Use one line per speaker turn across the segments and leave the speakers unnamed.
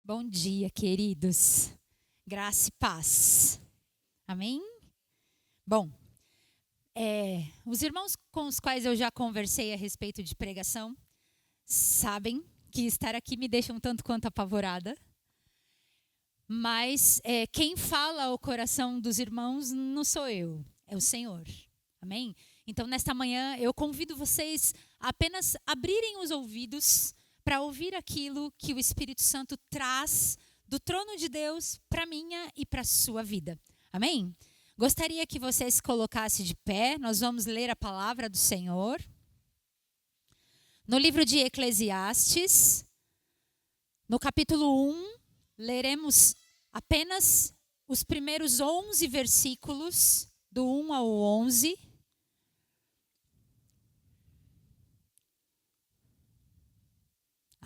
Bom dia, queridos. Graça e paz. Amém? Bom, os irmãos com os quais eu já conversei a respeito de pregação sabem que estar aqui me deixa um tanto quanto apavorada. Mas quem fala ao coração dos irmãos não sou eu, é o Senhor. Amém? Então, nesta manhã, eu convido vocês a apenas abrirem os ouvidos para ouvir aquilo que o Espírito Santo traz do trono de Deus para a minha e para a sua vida. Amém? Gostaria que você se colocasse de pé, nós vamos ler a palavra do Senhor. No livro de Eclesiastes, no capítulo 1, leremos apenas os primeiros 11 versículos, do 1 ao 11.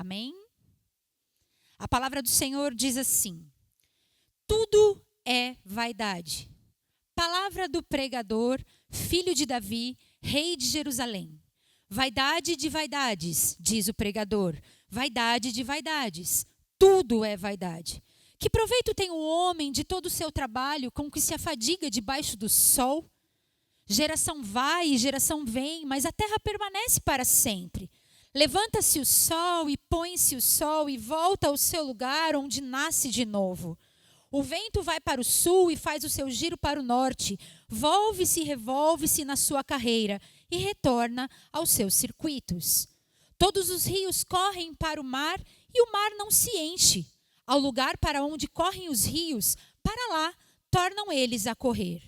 Amém? A palavra do Senhor diz assim: tudo é vaidade. Palavra do pregador, filho de Davi, rei de Jerusalém. Vaidade de vaidades, diz o pregador. Vaidade de vaidades. Tudo é vaidade. Que proveito tem o homem de todo o seu trabalho com que se afadiga debaixo do sol? Geração vai e geração vem, mas a terra permanece para sempre. Levanta-se o sol e põe-se o sol e volta ao seu lugar onde nasce de novo. O vento vai para o sul e faz o seu giro para o norte. Volve-se e revolve-se na sua carreira e retorna aos seus circuitos. Todos os rios correm para o mar e o mar não se enche. Ao lugar para onde correm os rios, para lá tornam eles a correr.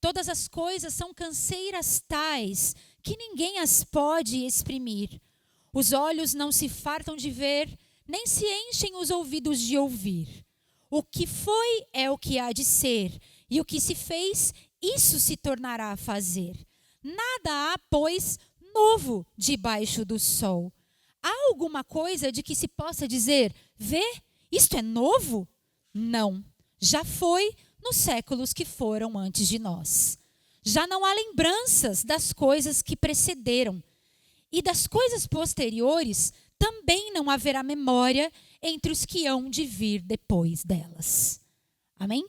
Todas as coisas são canseiras tais que ninguém as pode exprimir. Os olhos não se fartam de ver, nem se enchem os ouvidos de ouvir. O que foi é o que há de ser, e o que se fez, isso se tornará a fazer. Nada há, pois, novo debaixo do sol. Há alguma coisa de que se possa dizer, vê, isto é novo? Não, já foi nos séculos que foram antes de nós. Já não há lembranças das coisas que precederam. E das coisas posteriores também não haverá memória entre os que hão de vir depois delas. Amém?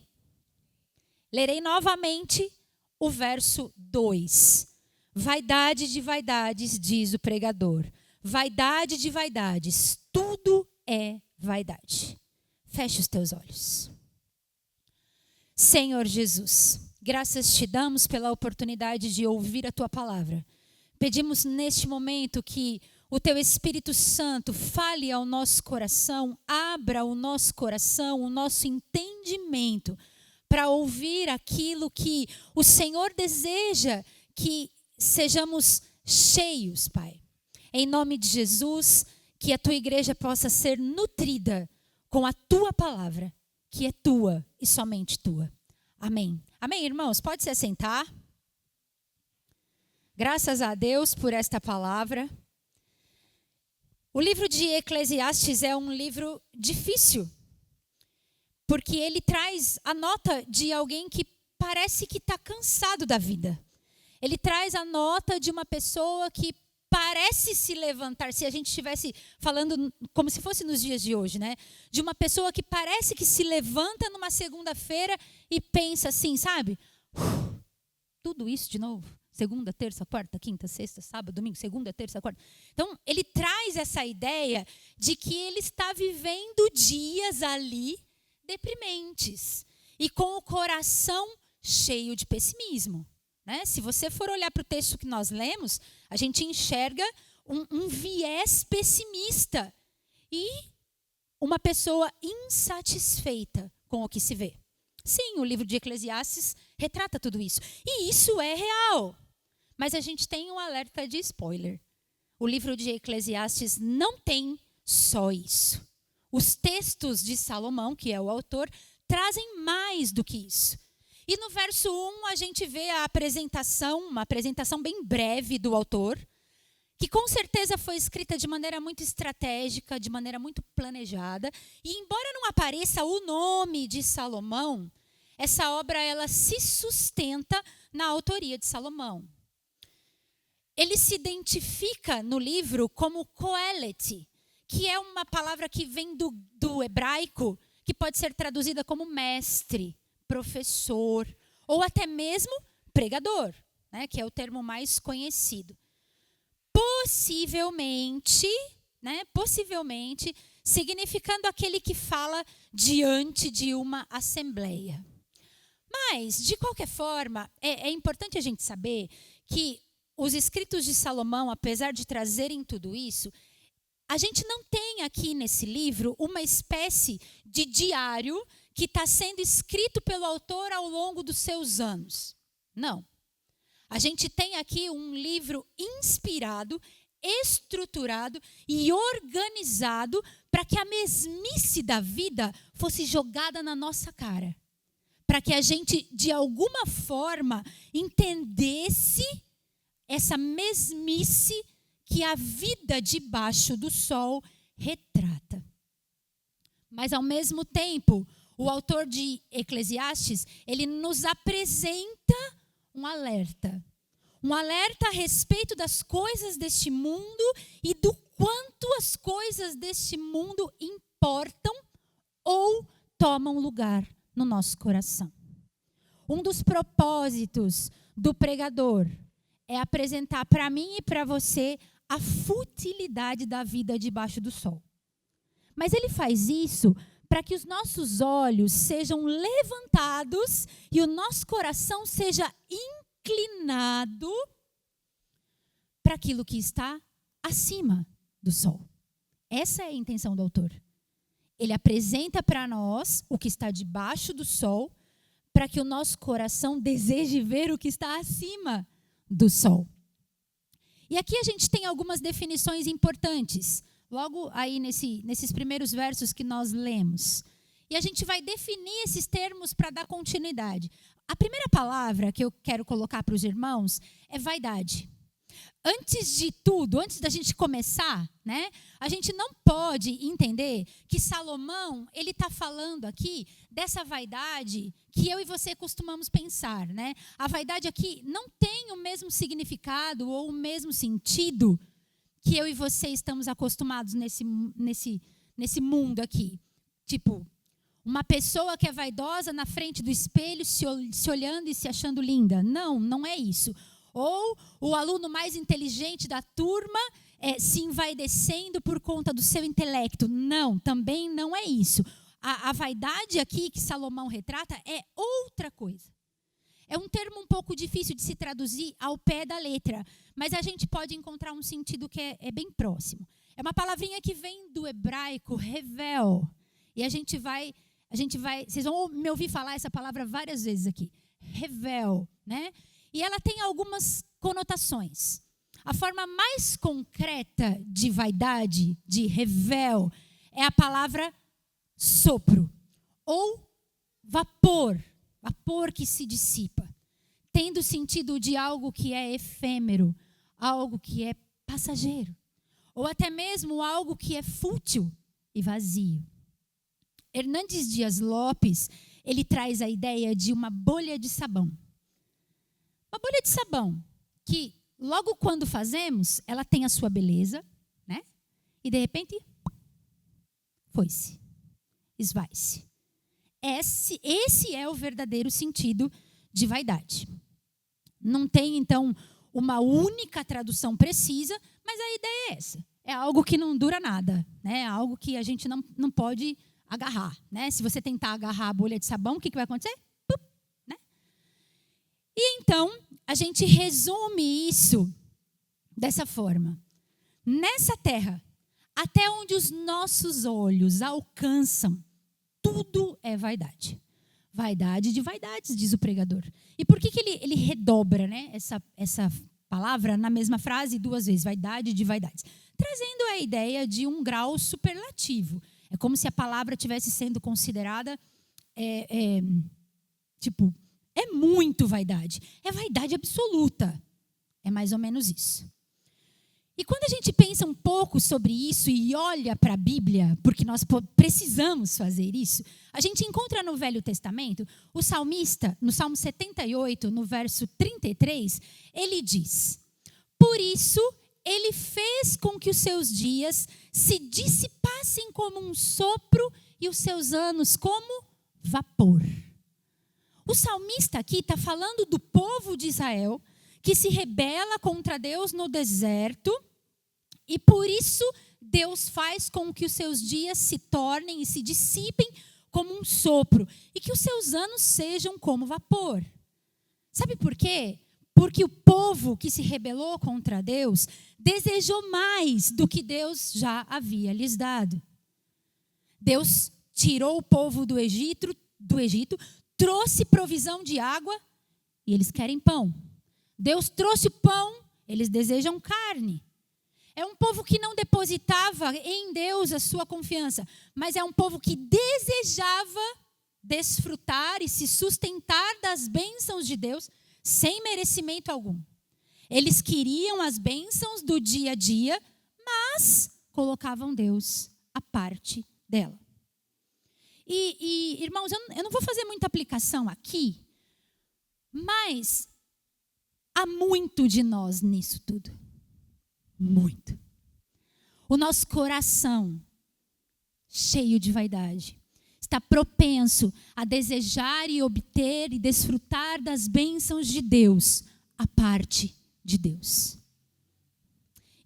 Lerei novamente o verso 2. Vaidade de vaidades, diz o pregador. Vaidade de vaidades, tudo é vaidade. Feche os teus olhos. Senhor Jesus, graças te damos pela oportunidade de ouvir a tua palavra. Pedimos neste momento que o teu Espírito Santo fale ao nosso coração, abra o nosso coração, o nosso entendimento, para ouvir aquilo que o Senhor deseja que sejamos cheios, Pai. Em nome de Jesus, que a tua igreja possa ser nutrida com a tua palavra, que é tua e somente tua. Amém. Amém, irmãos? Pode se assentar. Graças a Deus por esta palavra. O livro de Eclesiastes é um livro difícil, porque ele traz a nota de alguém que parece que está cansado da vida. Ele traz a nota de uma pessoa que parece se levantar, se a gente estivesse falando como se fosse nos dias de hoje, né? De uma pessoa que parece que se levanta numa segunda-feira e pensa assim, sabe? Tudo isso de novo. Segunda, terça, quarta, quinta, sexta, sábado, domingo, segunda, terça, quarta. Então, ele traz essa ideia de que ele está vivendo dias ali deprimentes e com o coração cheio de pessimismo. Né? Se você for olhar para o texto que nós lemos, a gente enxerga um viés pessimista e uma pessoa insatisfeita com o que se vê. Sim, o livro de Eclesiastes retrata tudo isso. E isso é real. Mas a gente tem um alerta de spoiler. O livro de Eclesiastes não tem só isso. Os textos de Salomão, que é o autor, trazem mais do que isso. E no verso 1 a gente vê a apresentação, uma apresentação bem breve do autor, que com certeza foi escrita de maneira muito estratégica, de maneira muito planejada. E embora não apareça o nome de Salomão, essa obra ela se sustenta na autoria de Salomão. Ele se identifica no livro como Coelete, que é uma palavra que vem do hebraico, que pode ser traduzida como mestre, professor, ou até mesmo pregador, né, que é o termo mais conhecido. Possivelmente, significando aquele que fala diante de uma assembleia. Mas, de qualquer forma, é importante a gente saber que os escritos de Salomão, apesar de trazerem tudo isso, a gente não tem aqui nesse livro uma espécie de diário que está sendo escrito pelo autor ao longo dos seus anos. Não. A gente tem aqui um livro inspirado, estruturado e organizado para que a mesmice da vida fosse jogada na nossa cara. Para que a gente, de alguma forma, entendesse essa mesmice que a vida debaixo do sol retrata. Mas, ao mesmo tempo, o autor de Eclesiastes, ele nos apresenta um alerta. Um alerta a respeito das coisas deste mundo e do quanto as coisas deste mundo importam ou tomam lugar no nosso coração. Um dos propósitos do pregador é apresentar para mim e para você a futilidade da vida debaixo do sol. Mas ele faz isso para que os nossos olhos sejam levantados e o nosso coração seja inclinado para aquilo que está acima do sol. Essa é a intenção do autor. Ele apresenta para nós o que está debaixo do sol, para que o nosso coração deseje ver o que está acima do sol. E aqui a gente tem algumas definições importantes, logo aí nesses primeiros versos que nós lemos. E a gente vai definir esses termos para dar continuidade. A primeira palavra que eu quero colocar para os irmãos é vaidade. Antes de tudo, antes da gente começar, né, a gente não pode entender que Salomão, ele está falando aqui dessa vaidade que eu e você costumamos pensar, né? A vaidade aqui não tem o mesmo significado ou o mesmo sentido que eu e você estamos acostumados nesse mundo aqui. Tipo, uma pessoa que é vaidosa na frente do espelho, se olhando e se achando linda. Não, não é isso. Ou o aluno mais inteligente da turma se envaidecendo por conta do seu intelecto. Não, também não é isso. A vaidade aqui que Salomão retrata é outra coisa. É um termo um pouco difícil de se traduzir ao pé da letra, mas a gente pode encontrar um sentido que é bem próximo. É uma palavrinha que vem do hebraico, revel. E a gente vai, vocês vão me ouvir falar essa palavra várias vezes aqui. Revel, né? E ela tem algumas conotações. A forma mais concreta de vaidade, de revel, é a palavra sopro ou vapor que se dissipa, tendo o sentido de algo que é efêmero, algo que é passageiro, ou até mesmo algo que é fútil e vazio. Hernandes Dias Lopes, ele traz a ideia de uma bolha de sabão. Uma bolha de sabão que, logo quando fazemos, ela tem a sua beleza, né? E, de repente, foi-se, esvai-se. Esse é o verdadeiro sentido de vaidade. Não tem, então, uma única tradução precisa, mas a ideia é essa. É algo que não dura nada, né? É algo que a gente não pode agarrar, né? Se você tentar agarrar a bolha de sabão, o que vai acontecer? Pup, né? E então, a gente resume isso dessa forma. Nessa terra, até onde os nossos olhos alcançam, tudo é vaidade. Vaidade de vaidades, diz o pregador. E por que ele redobra, né, essa palavra na mesma frase 2 vezes? Vaidade de vaidades. Trazendo a ideia de um grau superlativo. É como se a palavra estivesse sendo considerada, é muito vaidade. É vaidade absoluta. É mais ou menos isso. E quando a gente pensa um pouco sobre isso e olha para a Bíblia, porque nós precisamos fazer isso, a gente encontra no Velho Testamento, o salmista, no Salmo 78, no verso 33, ele diz: por isso ele fez com que os seus dias se dissipassem como um sopro e os seus anos como vapor. O salmista aqui está falando do povo de Israel que se rebela contra Deus no deserto e por isso Deus faz com que os seus dias se tornem e se dissipem como um sopro e que os seus anos sejam como vapor. Sabe por quê? Porque o povo que se rebelou contra Deus desejou mais do que Deus já havia lhes dado. Deus tirou o povo do Egito, trouxe provisão de água e eles querem pão. Deus trouxe o pão, eles desejam carne. É um povo que não depositava em Deus a sua confiança, mas é um povo que desejava desfrutar e se sustentar das bênçãos de Deus sem merecimento algum. Eles queriam as bênçãos do dia a dia, mas colocavam Deus à parte dela. E irmãos, eu não vou fazer muita aplicação aqui, mas há muito de nós nisso tudo. Muito. O nosso coração, cheio de vaidade, está propenso a desejar e obter e desfrutar das bênçãos de Deus, a parte de Deus.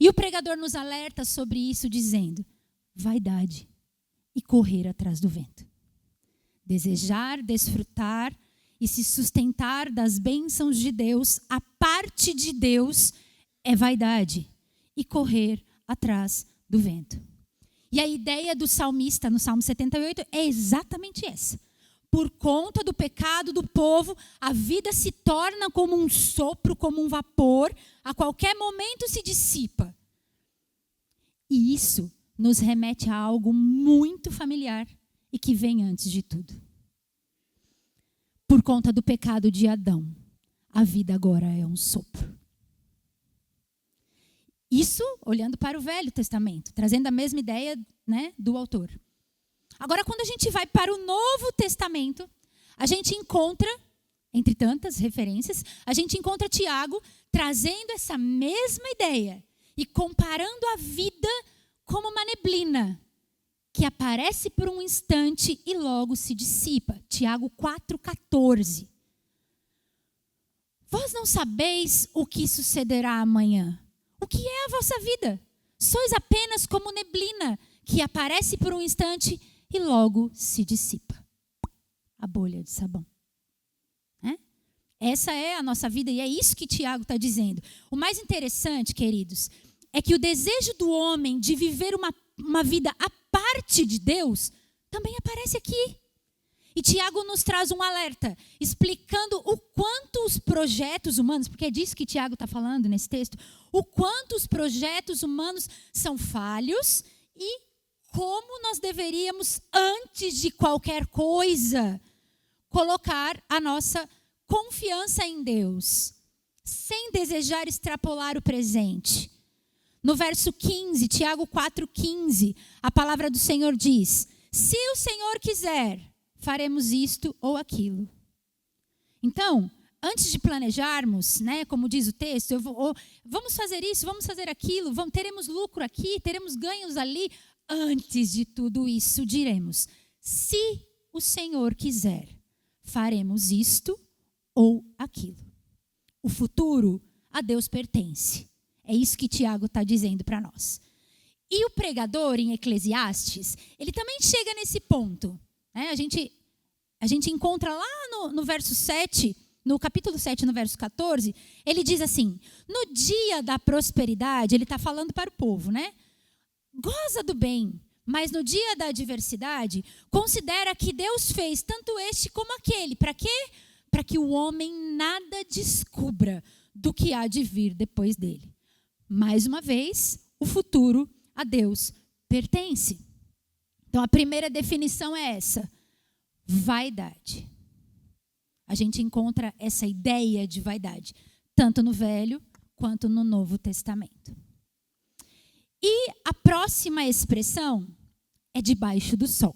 E o pregador nos alerta sobre isso dizendo, vaidade e correr atrás do vento. Desejar, desfrutar e se sustentar das bênçãos de Deus, a parte de Deus é vaidade. E correr atrás do vento. E a ideia do salmista no Salmo 78 é exatamente essa. Por conta do pecado do povo, a vida se torna como um sopro, como um vapor, a qualquer momento se dissipa. E isso nos remete a algo muito familiar e que vem antes de tudo. Por conta do pecado de Adão, a vida agora é um sopro. Isso olhando para o Velho Testamento, trazendo a mesma ideia, né, do autor. Agora, quando a gente vai para o Novo Testamento, a gente encontra, entre tantas referências, a gente encontra Tiago trazendo essa mesma ideia e comparando a vida como uma neblina que aparece por um instante e logo se dissipa. Tiago 4,14. Vós não sabeis o que sucederá amanhã. O que é a vossa vida? Sois apenas como neblina que aparece por um instante e logo se dissipa. A bolha de sabão. Essa é a nossa vida e é isso que Tiago está dizendo. O mais interessante, queridos, é que o desejo do homem de viver uma vida à parte de Deus também aparece aqui. E Tiago nos traz um alerta, explicando o quanto os projetos humanos, porque é disso que Tiago está falando nesse texto, o quanto os projetos humanos são falhos e como nós deveríamos, antes de qualquer coisa, colocar a nossa confiança em Deus, sem desejar extrapolar o presente. No verso 15, Tiago 4,15, a palavra do Senhor diz, se o Senhor quiser, faremos isto ou aquilo. Então, antes de planejarmos, né, como diz o texto, vamos fazer isso, vamos fazer aquilo, teremos lucro aqui, teremos ganhos ali. Antes de tudo isso, diremos, se o Senhor quiser, faremos isto ou aquilo. O futuro a Deus pertence. É isso que Tiago está dizendo para nós. E o pregador em Eclesiastes, ele também chega nesse ponto. A gente encontra lá no verso 7, no capítulo 7, no verso 14, ele diz assim, no dia da prosperidade, ele está falando para o povo, né? Goza do bem, mas no dia da adversidade, considera que Deus fez tanto este como aquele. Para quê? Para que o homem nada descubra do que há de vir depois dele. Mais uma vez, o futuro a Deus pertence. Então, a primeira definição é essa. Vaidade. A gente encontra essa ideia de vaidade, tanto no Velho quanto no Novo Testamento. E a próxima expressão é debaixo do sol.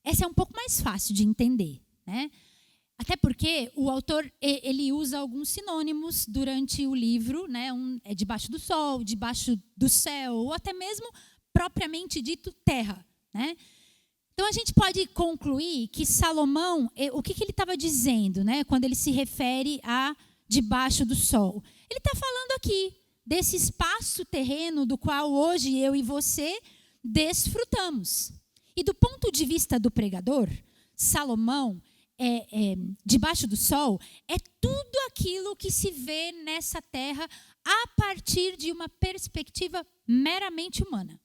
Essa é um pouco mais fácil de entender, né? Até porque o autor ele usa alguns sinônimos durante o livro, né? É debaixo do sol, debaixo do céu, ou até mesmo propriamente dito terra, né? Então a gente pode concluir que Salomão, o que ele estava dizendo, né? Quando ele se refere a debaixo do sol, ele está falando aqui desse espaço terreno do qual hoje eu e você desfrutamos. E do ponto de vista do pregador, Salomão, debaixo do sol, é tudo aquilo que se vê nessa terra a partir de uma perspectiva meramente humana.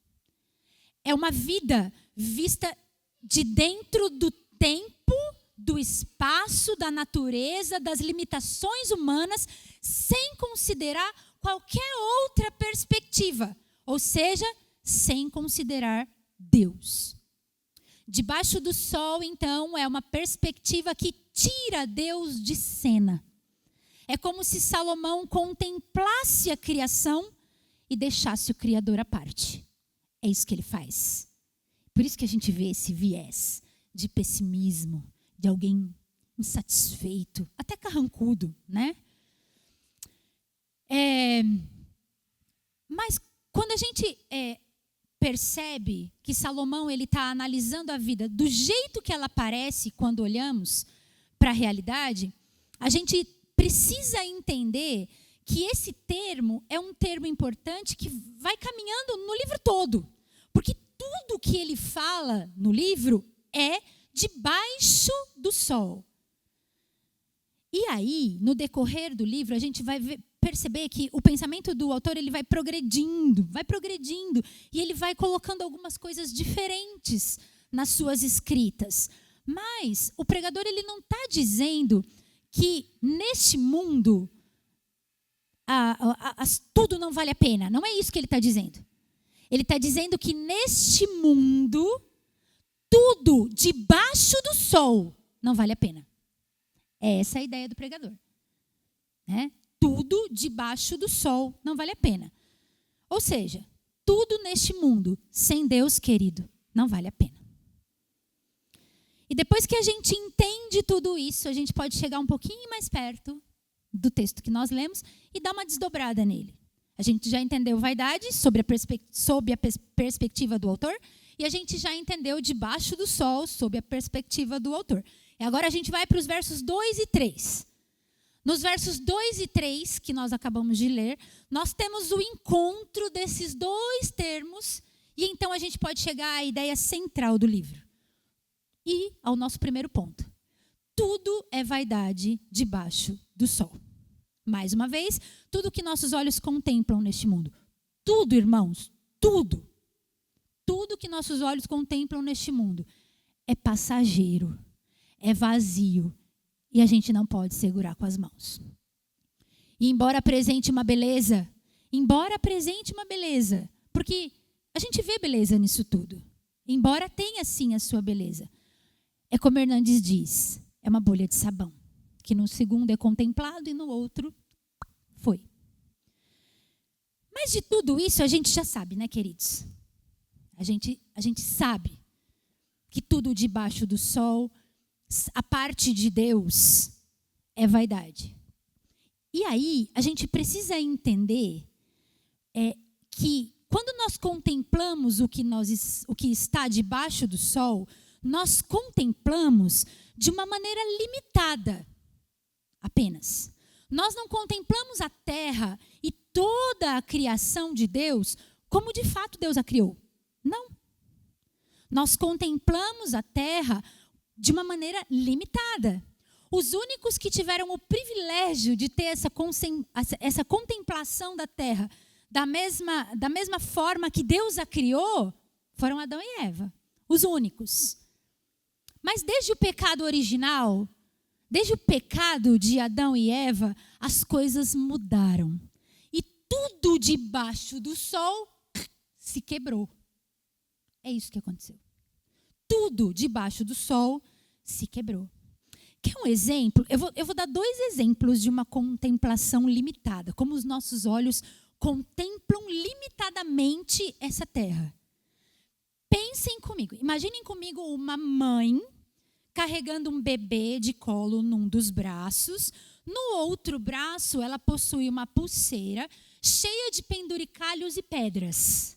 É uma vida vista de dentro do tempo, do espaço, da natureza, das limitações humanas, sem considerar qualquer outra perspectiva, ou seja, sem considerar Deus. Debaixo do sol, então, é uma perspectiva que tira Deus de cena. É como se Salomão contemplasse a criação e deixasse o Criador à parte. É isso que ele faz. Por isso que a gente vê esse viés de pessimismo, de alguém insatisfeito, até carrancudo, né? Mas quando a gente percebe que Salomão ele está analisando a vida do jeito que ela parece quando olhamos para a realidade, a gente precisa entender que esse termo é um termo importante que vai caminhando no livro todo. Porque tudo que ele fala no livro é debaixo do sol. E aí, no decorrer do livro, a gente vai perceber que o pensamento do autor ele vai progredindo, e ele vai colocando algumas coisas diferentes nas suas escritas. Mas o pregador ele não está dizendo que neste mundo tudo não vale a pena. Não é isso que ele está dizendo. Ele está dizendo que neste mundo, tudo debaixo do sol não vale a pena. É essa a ideia do pregador. Né? Tudo debaixo do sol não vale a pena. Ou seja, tudo neste mundo, sem Deus, querido, não vale a pena. E depois que a gente entende tudo isso, a gente pode chegar um pouquinho mais perto do texto que nós lemos e dar uma desdobrada nele. A gente já entendeu vaidade sob a perspectiva do autor, e a gente já entendeu debaixo do sol sob a perspectiva do autor. E agora a gente vai para os versos 2 e 3. Nos versos 2 e 3, que nós acabamos de ler, nós temos o encontro desses dois termos, e então a gente pode chegar à ideia central do livro. E ao nosso primeiro ponto. Tudo é vaidade debaixo do sol. Mais uma vez, tudo que nossos olhos contemplam neste mundo. Tudo, irmãos, tudo. Tudo que nossos olhos contemplam neste mundo é passageiro, é vazio. E a gente não pode segurar com as mãos. E embora apresente uma beleza, porque a gente vê beleza nisso tudo. Embora tenha sim a sua beleza. É como Hernandes diz, é uma bolha de sabão. Que no segundo é contemplado e no outro foi. Mas de tudo isso a gente já sabe, né, queridos? A gente sabe que tudo debaixo do sol, a parte de Deus, é vaidade. E aí a gente precisa entender que quando nós contemplamos o que está debaixo do sol, nós contemplamos de uma maneira limitada. Apenas. Nós não contemplamos a terra e toda a criação de Deus como de fato Deus a criou. Não. Nós contemplamos a terra de uma maneira limitada. Os únicos que tiveram o privilégio de ter essa contemplação da terra da mesma forma que Deus a criou foram Adão e Eva. Os únicos. Mas desde o pecado original, desde o pecado de Adão e Eva, as coisas mudaram. E tudo debaixo do sol se quebrou. É isso que aconteceu. Tudo debaixo do sol se quebrou. Quer um exemplo? Eu vou dar 2 exemplos de uma contemplação limitada. Como os nossos olhos contemplam limitadamente essa terra. Pensem comigo. Imaginem comigo uma mãe carregando um bebê de colo num dos braços. No outro braço, ela possui uma pulseira cheia de penduricalhos e pedras.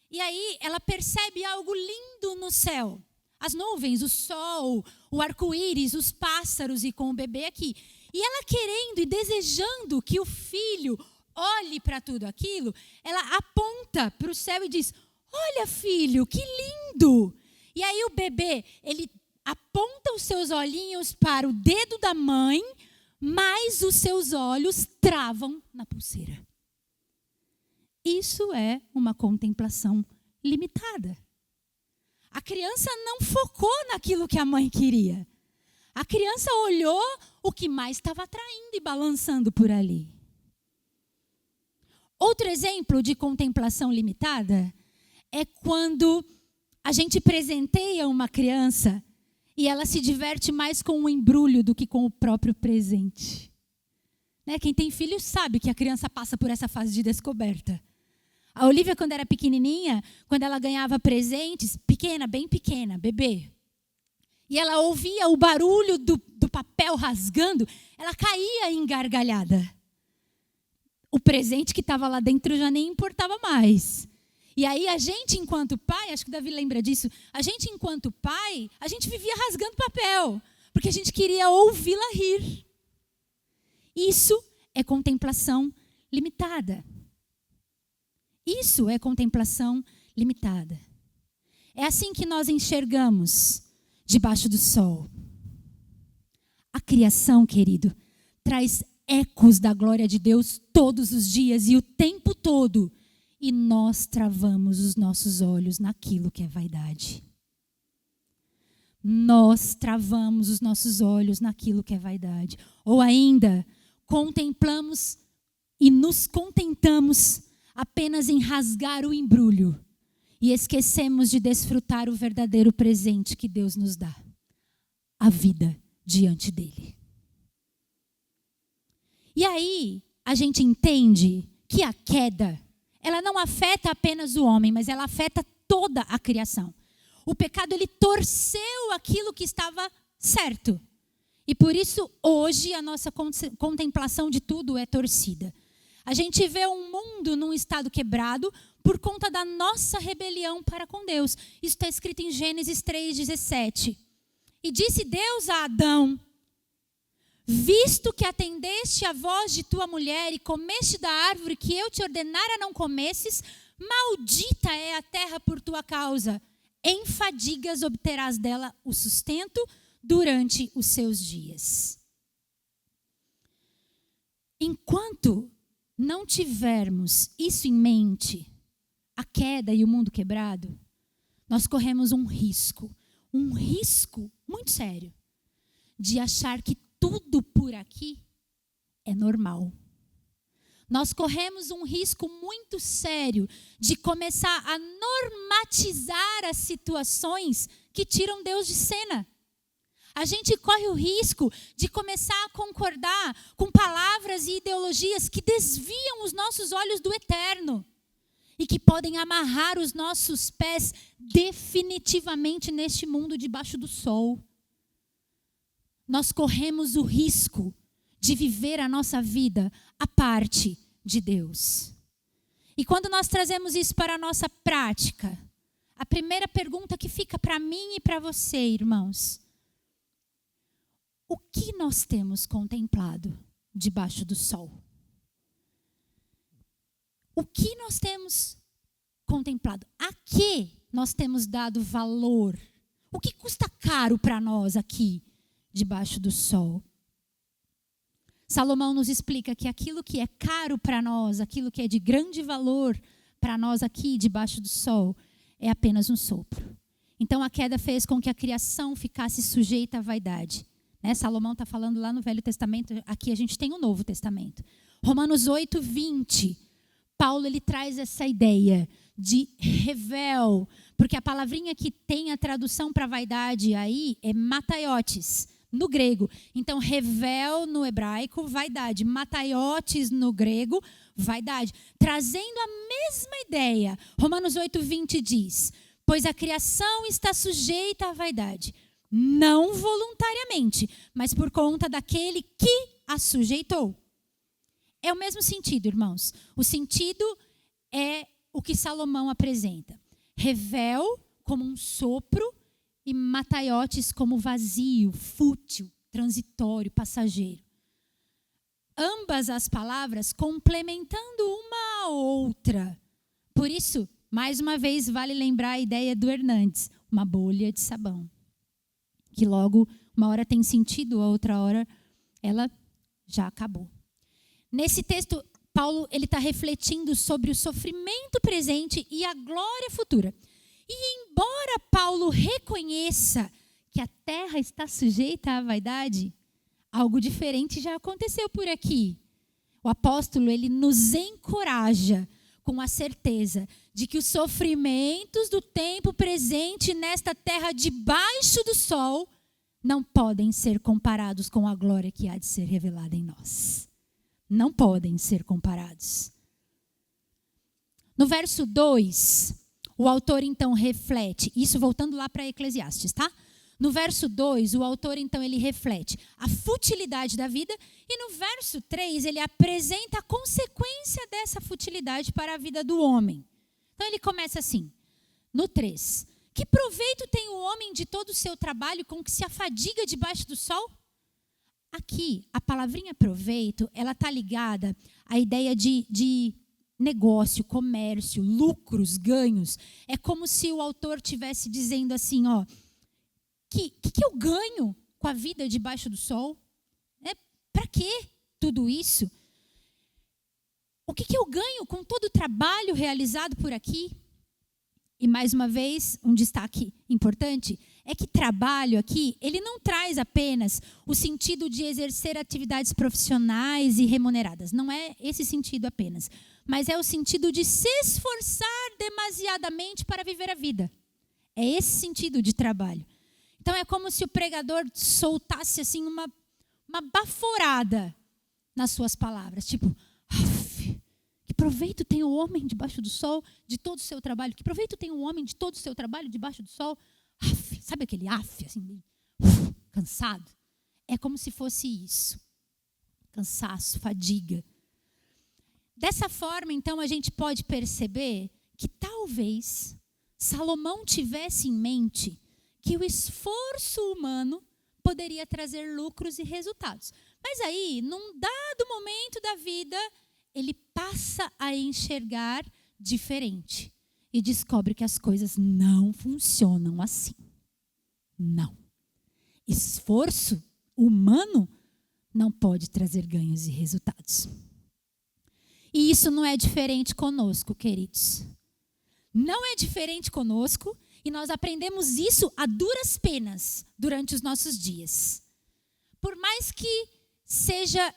E aí ela percebe algo lindo no céu. As nuvens, o sol, o arco-íris, os pássaros e com o bebê aqui. E ela querendo e desejando que o filho olhe para tudo aquilo, ela aponta para o céu e diz: olha, filho, que lindo! E aí o bebê, ele aponta os seus olhinhos para o dedo da mãe, mas os seus olhos travam na pulseira. Isso é uma contemplação limitada. A criança não focou naquilo que a mãe queria. A criança olhou o que mais estava atraindo e balançando por ali. Outro exemplo de contemplação limitada é quando a gente presenteia uma criança e ela se diverte mais com o embrulho do que com o próprio presente. Né? Quem tem filho sabe que a criança passa por essa fase de descoberta. A Olivia, quando era pequenininha, quando ela ganhava presentes, pequena, bem pequena, bebê, e ela ouvia o barulho do papel rasgando, ela caía em gargalhada. O presente que estava lá dentro já nem importava mais. E aí a gente, enquanto pai, acho que o Davi lembra disso, a gente, enquanto pai, a gente vivia rasgando papel, porque a gente queria ouvi-la rir. Isso é contemplação limitada. Isso é contemplação limitada. É assim que nós enxergamos debaixo do sol. A criação, querido, traz ecos da glória de Deus todos os dias e o tempo todo. E nós travamos os nossos olhos naquilo que é vaidade. Nós travamos os nossos olhos naquilo que é vaidade. Ou ainda, contemplamos e nos contentamos apenas em rasgar o embrulho e esquecemos de desfrutar o verdadeiro presente que Deus nos dá, a vida diante dele. E aí a gente entende que a queda, ela não afeta apenas o homem, mas ela afeta toda a criação. O pecado, ele torceu aquilo que estava certo. E por isso, hoje, a nossa contemplação de tudo é torcida. A gente vê um mundo num estado quebrado por conta da nossa rebelião para com Deus. Isso está escrito em Gênesis 3,17. E disse Deus a Adão: visto que atendeste à voz de tua mulher e comeste da árvore que eu te ordenara não comesses, maldita é a terra por tua causa. Em fadigas obterás dela o sustento durante os seus dias. Enquanto não tivermos isso em mente, a queda e o mundo quebrado, nós corremos um risco muito sério, de achar que tudo por aqui é normal. Nós corremos um risco muito sério de começar a normatizar as situações que tiram Deus de cena. A gente corre o risco de começar a concordar com palavras e ideologias que desviam os nossos olhos do eterno e que podem amarrar os nossos pés definitivamente neste mundo debaixo do sol. Nós corremos o risco de viver a nossa vida à parte de Deus. E quando nós trazemos isso para a nossa prática, a primeira pergunta que fica para mim e para você, irmãos: o que nós temos contemplado debaixo do sol? O que nós temos contemplado? A que nós temos dado valor? O que custa caro para nós aqui debaixo do sol? Salomão nos explica que aquilo que é caro para nós, aquilo que é de grande valor para nós aqui debaixo do sol, é apenas um sopro. Então a queda fez com que a criação ficasse sujeita à vaidade. Salomão está falando lá no Velho Testamento, aqui a gente tem o Novo Testamento. Romanos 8:20, Paulo ele traz essa ideia de revel, porque a palavrinha que tem a tradução para vaidade aí é mataiotes, no grego. Então, revel no hebraico, vaidade. Mataiotes no grego, vaidade. Trazendo a mesma ideia. Romanos 8:20 diz: pois a criação está sujeita à vaidade, não voluntariamente, mas por conta daquele que a sujeitou. É o mesmo sentido, irmãos. O sentido é o que Salomão apresenta. Revel como um sopro e mataiotes como vazio, fútil, transitório, passageiro. Ambas as palavras complementando uma a outra. Por isso, mais uma vez, vale lembrar a ideia do Hernandes, uma bolha de sabão. Que logo, uma hora tem sentido, a outra hora ela já acabou. Nesse texto, Paulo está refletindo sobre o sofrimento presente e a glória futura. E embora Paulo reconheça que a terra está sujeita à vaidade, algo diferente já aconteceu por aqui. O apóstolo, ele nos encoraja com a certeza de que os sofrimentos do tempo presente nesta terra debaixo do sol não podem ser comparados com a glória que há de ser revelada em nós. Não podem ser comparados. No verso 2, o autor então reflete, isso voltando lá para Eclesiastes, tá? No verso 2, o autor então ele reflete a futilidade da vida e no verso 3 ele apresenta a consequência dessa futilidade para a vida do homem. Então ele começa assim, no 3. Que proveito tem o homem de todo o seu trabalho com que se afadiga debaixo do sol? Aqui, a palavrinha proveito, ela está ligada à ideia de negócio, comércio, lucros, ganhos. É como se o autor estivesse dizendo assim, ó, que eu ganho com a vida debaixo do sol? Para que tudo isso? O que eu ganho com todo o trabalho realizado por aqui? E mais uma vez, um destaque importante é que trabalho aqui, ele não traz apenas o sentido de exercer atividades profissionais e remuneradas. Não é esse sentido apenas. Mas é o sentido de se esforçar demasiadamente para viver a vida. É esse sentido de trabalho. Então é como se o pregador soltasse assim uma baforada nas suas palavras. Tipo, que proveito tem o homem debaixo do sol de todo o seu trabalho? Que proveito tem o homem de todo o seu trabalho debaixo do sol? Sabe aquele assim, cansado? É como se fosse isso. Cansaço, fadiga. Dessa forma, então, a gente pode perceber que talvez Salomão tivesse em mente que o esforço humano poderia trazer lucros e resultados. Mas aí, num dado momento da vida, ele passa a enxergar diferente e descobre que as coisas não funcionam assim. Não. Esforço humano não pode trazer ganhos e resultados. E isso não é diferente conosco, queridos. Não é diferente conosco e nós aprendemos isso a duras penas durante os nossos dias. Por mais que seja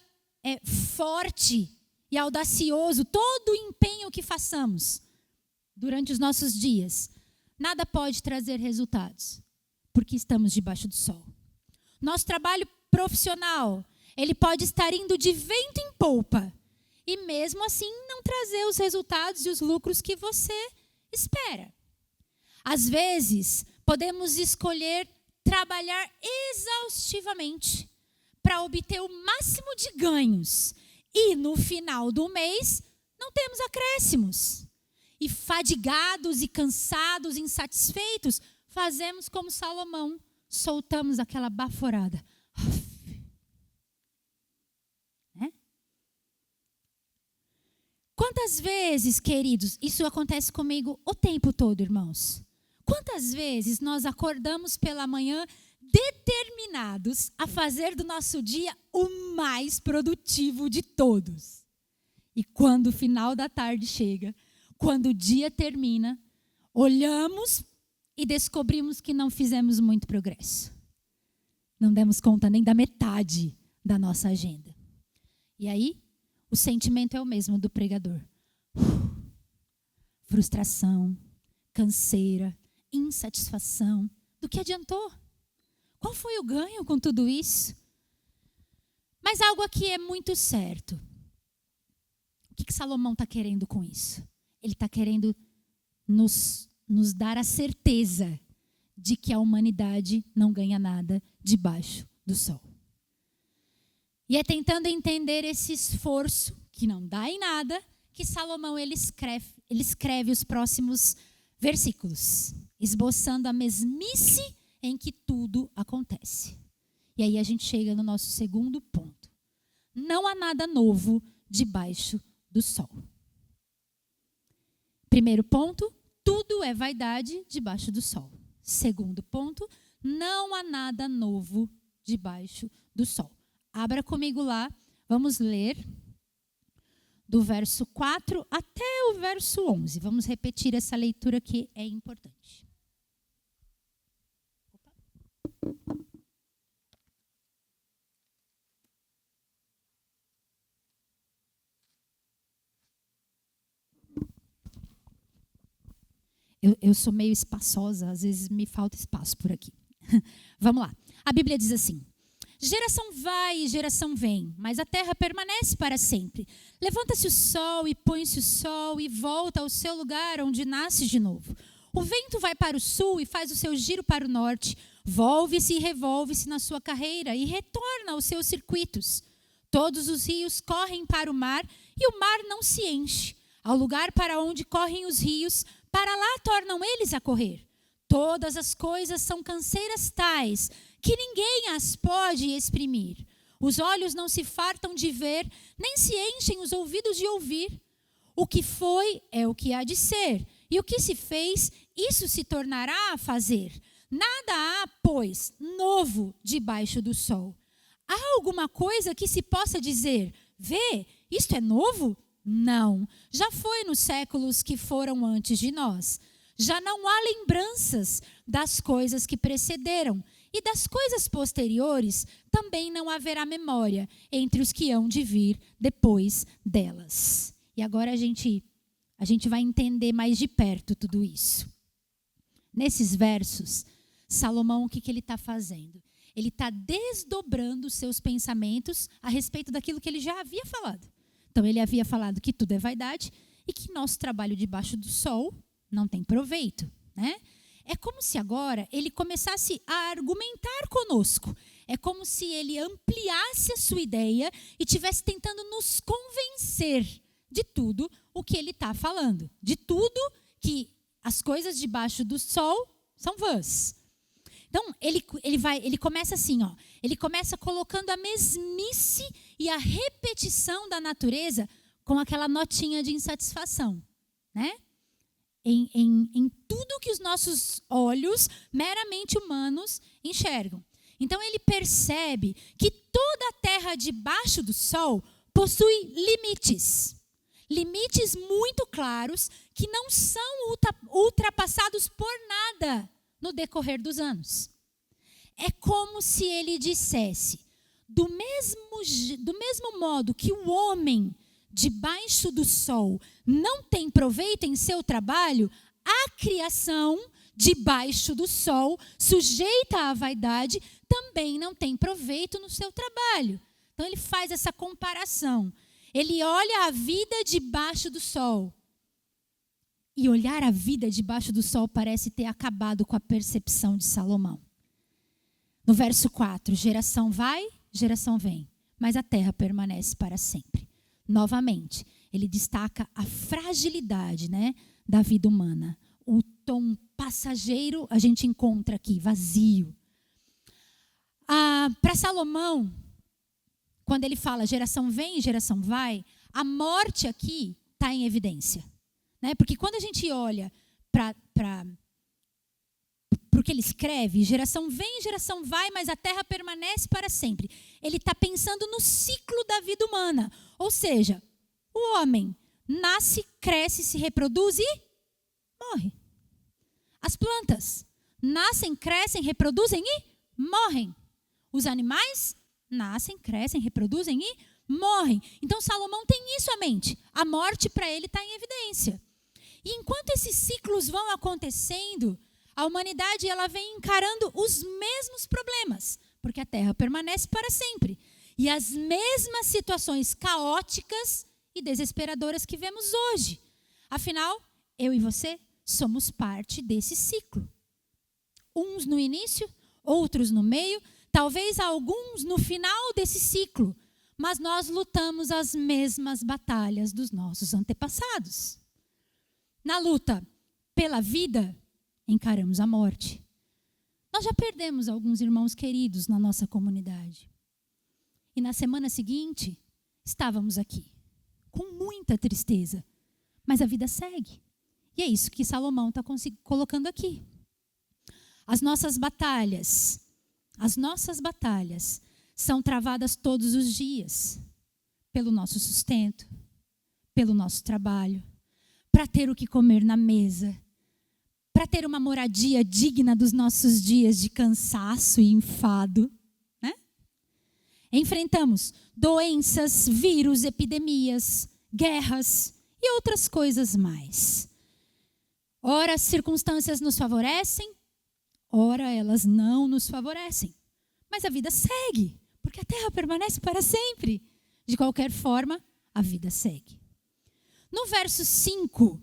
forte e audacioso todo o empenho que façamos durante os nossos dias, nada pode trazer resultados, porque estamos debaixo do sol. Nosso trabalho profissional, ele pode estar indo de vento em polpa, e mesmo assim não trazer os resultados e os lucros que você espera. Às vezes, podemos escolher trabalhar exaustivamente para obter o máximo de ganhos, e no final do mês não temos acréscimos. E fadigados e cansados, insatisfeitos, fazemos como Salomão, soltamos aquela baforada. Quantas vezes, queridos, isso acontece comigo o tempo todo, irmãos. Quantas vezes nós acordamos pela manhã determinados a fazer do nosso dia o mais produtivo de todos. E quando o final da tarde chega, quando o dia termina, olhamos e descobrimos que não fizemos muito progresso. Não demos conta nem da metade da nossa agenda. E aí, o sentimento é o mesmo do pregador. Frustração, canseira, insatisfação. Do que adiantou? Qual foi o ganho com tudo isso? Mas algo aqui é muito certo. O que Salomão está querendo com isso? Ele está querendo nos dar a certeza de que a humanidade não ganha nada debaixo do sol. E é tentando entender esse esforço, que não dá em nada, que Salomão ele escreve os próximos versículos, esboçando a mesmice em que tudo acontece. E aí a gente chega no nosso segundo ponto. Não há nada novo debaixo do sol. Primeiro ponto, tudo é vaidade debaixo do sol. Segundo ponto, não há nada novo debaixo do sol. Abra comigo lá, vamos ler do verso 4 até o verso 11. Vamos repetir essa leitura que é importante. Eu sou meio espaçosa, às vezes me falta espaço por aqui. Vamos lá. A Bíblia diz assim: geração vai e geração vem, mas a terra permanece para sempre. Levanta-se o sol e põe-se o sol e volta ao seu lugar onde nasce de novo. O vento vai para o sul e faz o seu giro para o norte. Volve-se e revolve-se na sua carreira e retorna aos seus circuitos. Todos os rios correm para o mar e o mar não se enche. Ao lugar para onde correm os rios, para lá tornam eles a correr. Todas as coisas são canseiras tais que ninguém as pode exprimir. Os olhos não se fartam de ver, nem se enchem os ouvidos de ouvir. O que foi é o que há de ser, e o que se fez, isso se tornará a fazer. Nada há, pois, novo debaixo do sol. Há alguma coisa que se possa dizer: vê, isto é novo? Não, já foi nos séculos que foram antes de nós. Já não há lembranças das coisas que precederam, e das coisas posteriores também não haverá memória entre os que hão de vir depois delas. E agora a gente vai entender mais de perto tudo isso. Nesses versos, Salomão, o que ele está fazendo? Ele está desdobrando os seus pensamentos a respeito daquilo que ele já havia falado. Então, ele havia falado que tudo é vaidade e que nosso trabalho debaixo do sol não tem proveito, né? É como se agora ele começasse a argumentar conosco. É como se ele ampliasse a sua ideia e estivesse tentando nos convencer de tudo o que ele está falando. De tudo que as coisas debaixo do sol são vãs. Então, ele começa assim, ó. Ele começa colocando a mesmice e a repetição da natureza com aquela notinha de insatisfação, né? Em tudo que os nossos olhos meramente humanos enxergam. Então, ele percebe que toda a terra debaixo do sol possui limites. Limites muito claros que não são ultrapassados por nada no decorrer dos anos. É como se ele dissesse: do mesmo modo que o homem debaixo do sol não tem proveito em seu trabalho, a criação debaixo do sol, sujeita à vaidade, também não tem proveito no seu trabalho. Então ele faz essa comparação. Ele olha a vida debaixo do sol. E olhar a vida debaixo do sol parece ter acabado com a percepção de Salomão. No verso 4, geração vai, geração vem, mas a terra permanece para sempre. Novamente, ele destaca a fragilidade, né, da vida humana. O tom passageiro a gente encontra aqui, vazio. Para Salomão, quando ele fala geração vem, geração vai, a morte aqui está em evidência. Né? Porque quando a gente olha para o que ele escreve, geração vem, geração vai, mas a terra permanece para sempre. Ele está pensando no ciclo da vida humana. Ou seja, o homem nasce, cresce, se reproduz e morre. As plantas nascem, crescem, reproduzem e morrem. Os animais nascem, crescem, reproduzem e morrem. Então Salomão tem isso à mente. A morte para ele está em evidência. E enquanto esses ciclos vão acontecendo, a humanidade ela vem encarando os mesmos problemas, porque a terra permanece para sempre. E as mesmas situações caóticas e desesperadoras que vemos hoje. Afinal, eu e você somos parte desse ciclo. uns no início, outros no meio, talvez alguns no final desse ciclo, mas nós lutamos as mesmas batalhas dos nossos antepassados. Na luta pela vida, encaramos a morte. Nós já perdemos alguns irmãos queridos na nossa comunidade. E na semana seguinte, estávamos aqui, com muita tristeza. Mas a vida segue. E é isso que Salomão está colocando aqui. As nossas batalhas são travadas todos os dias. Pelo nosso sustento, pelo nosso trabalho, para ter o que comer na mesa, para ter uma moradia digna dos nossos dias de cansaço e enfado. Né? Enfrentamos doenças, vírus, epidemias, guerras e outras coisas mais. Ora, as circunstâncias nos favorecem, ora, elas não nos favorecem. Mas a vida segue, porque a terra permanece para sempre. De qualquer forma, a vida segue. No verso 5,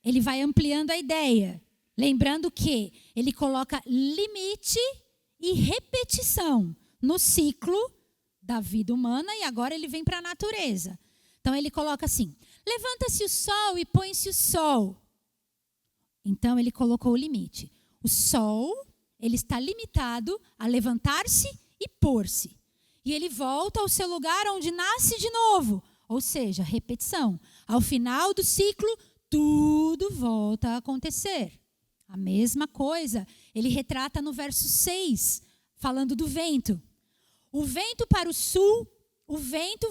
ele vai ampliando a ideia. Lembrando que ele coloca limite e repetição no ciclo da vida humana e agora ele vem para a natureza. Então ele coloca assim: levanta-se o sol e põe-se o sol. Então ele colocou o limite. O sol, ele está limitado a levantar-se e pôr-se. E ele volta ao seu lugar onde nasce de novo. Ou seja, repetição. Ao final do ciclo, tudo volta a acontecer. A mesma coisa, ele retrata no verso 6, falando do vento. O vento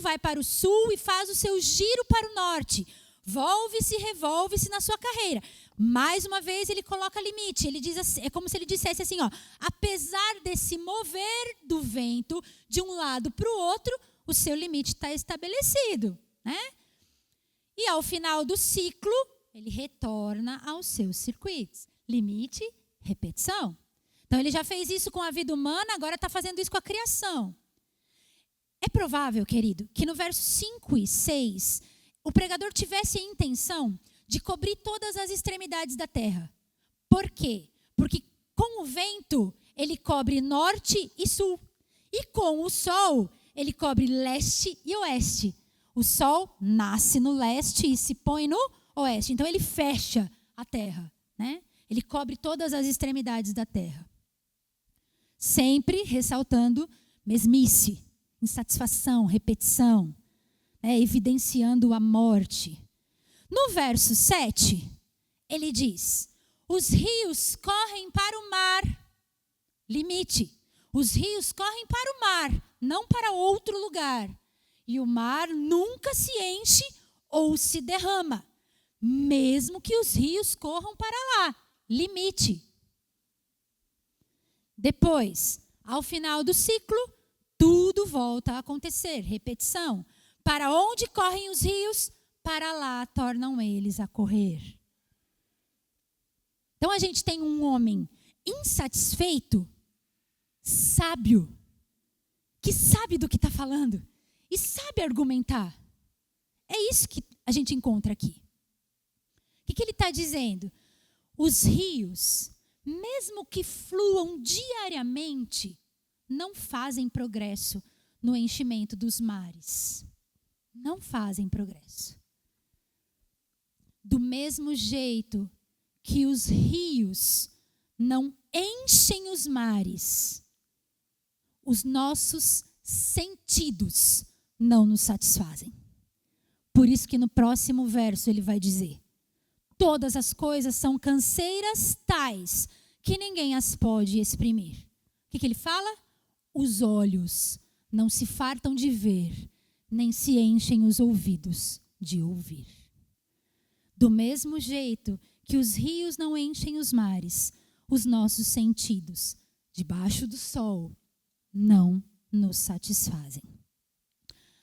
vai para o sul e faz o seu giro para o norte. Volve-se, revolve-se na sua carreira. Mais uma vez ele coloca limite. Ele diz assim, é como se ele dissesse assim, ó, apesar desse mover do vento de um lado para o outro, o seu limite está estabelecido, né? E ao final do ciclo, ele retorna aos seus circuitos. Limite, repetição. Então ele já fez isso com a vida humana, agora está fazendo isso com a criação. É provável, querido, que no verso 5 e 6, o pregador tivesse a intenção de cobrir todas as extremidades da terra. Por quê? Porque com o vento, ele cobre norte e sul. E com o sol, ele cobre leste e oeste. O sol nasce no leste e se põe no oeste. Então ele fecha a terra, né? Ele cobre todas as extremidades da terra. Sempre ressaltando mesmice, insatisfação, repetição, né? Evidenciando a morte. No verso 7, ele diz: os rios correm para o mar. Limite. Os rios correm para o mar, não para outro lugar. E o mar nunca se enche ou se derrama, mesmo que os rios corram para lá. Limite. Depois, ao final do ciclo, tudo volta a acontecer. Repetição. Para onde correm os rios, para lá tornam eles a correr. Então a gente tem um homem insatisfeito, sábio, que sabe do que está falando e sabe argumentar. É isso que a gente encontra aqui. O que ele está dizendo? Os rios, mesmo que fluam diariamente, não fazem progresso no enchimento dos mares. Não fazem progresso. Do mesmo jeito que os rios não enchem os mares, os nossos sentidos não nos satisfazem. Por isso que no próximo verso ele vai dizer: todas as coisas são canseiras tais que ninguém as pode exprimir. O que ele fala? Os olhos não se fartam de ver, nem se enchem os ouvidos de ouvir. Do mesmo jeito que os rios não enchem os mares, os nossos sentidos, debaixo do sol, não nos satisfazem.